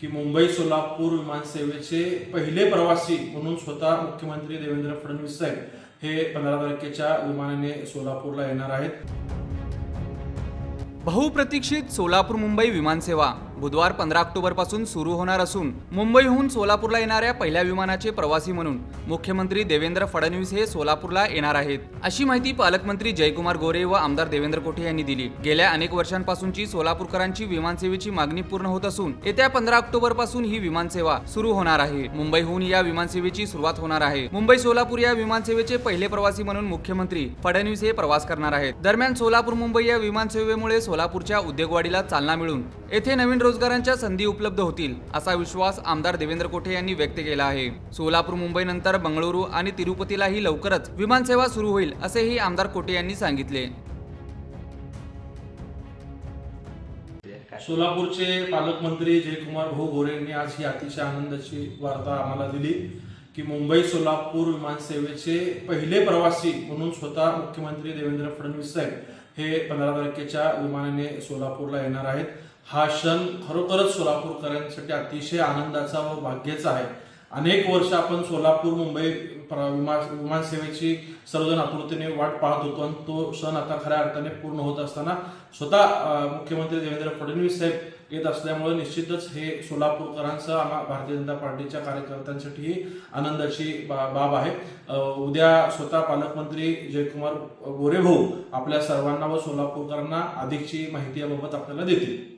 की मुंबई सोलापूर विमानसेवेचे पहिले प्रवासी म्हणून स्वतः मुख्यमंत्री देवेंद्र फडणवीस साहेब हे 15 तारखेच्या विमानाने सोलापूरला येणार आहेत। बहुप्रतीक्षित सोलापूर मुंबई विमानसेवा बुधवार 15 ऑक्टोबर पासून सुरू होणार असून मुंबईहून सोलापूरला येणाऱ्या पहिल्या विमानाचे प्रवासी म्हणून मुख्यमंत्री देवेंद्र फडणवीस हे सोलापूरला येणार आहेत, अशी माहिती पालकमंत्री जयकुमार गोरे व आमदार देवेंद्र कोठे यांनी दिली। गेल्या अनेक वर्षांपासूनची सोलापूरकरांची विमानसेवेची मागणी पूर्ण होत असून येत्या 15 ऑक्टोबर पासून ही विमानसेवा सुरू होणार आहे। मुंबईहून या विमानसेवेची सुरुवात होणार आहे। मुंबई सोलापूर या विमानसेवेचे पहिले प्रवासी म्हणून मुख्यमंत्री फडणवीस हे प्रवास करणार आहेत। दरम्यान सोलापूर मुंबई या विमानसेवेमुळे सोलापूरच्या उद्योगवाढीला चालना मिळून येथे नवीन रोजगारांच्या संधी उपलब्ध होतील, असा विश्वास आमदार देवेंद्र कोठे यांनी व्यक्त केला आहे। सोलापूर मुंबई नंतर बंगळुरू आणि तिरुपतीलाही लवकरच विमानसेवा सुरू होईल, असेही आमदार कोठे यांनी सांगितले। सोलापूरचे पालकमंत्री जयकुमार गोरे यांनी आज ही अतिशय आनंदाची वार्ता आम्हाला दिली की मुंबई सोलापूर विमानसेवेचे पहिले प्रवासी म्हणून स्वतः मुख्यमंत्री देवेंद्र फडणवीस साहेब हे 15 तारखेच्या विमानाने सोलापूरला येणार आहेत। हा क्षण खरोखरच सोलापूरकरांसाठी अतिशय आनंदाचा व भाग्याचा आहे। अनेक वर्ष आपण सोलापूर मुंबई विमानसेवेची सर्वजण आतुरतेने वाट पाहत होतो आणि तो क्षण आता खऱ्या अर्थाने पूर्ण होत असताना स्वतः मुख्यमंत्री देवेंद्र फडणवीस साहेब येत असल्यामुळे निश्चितच हे सोलापूरकरांसह भारतीय जनता पार्टीच्या कार्यकर्त्यांसाठी आनंदाची बाब आहे। उद्या स्वतः पालकमंत्री जयकुमार गोरे भाऊ आपल्या सर्वांना व सोलापूरकरांना अधिकची माहिती याबाबत आपल्याला देतील।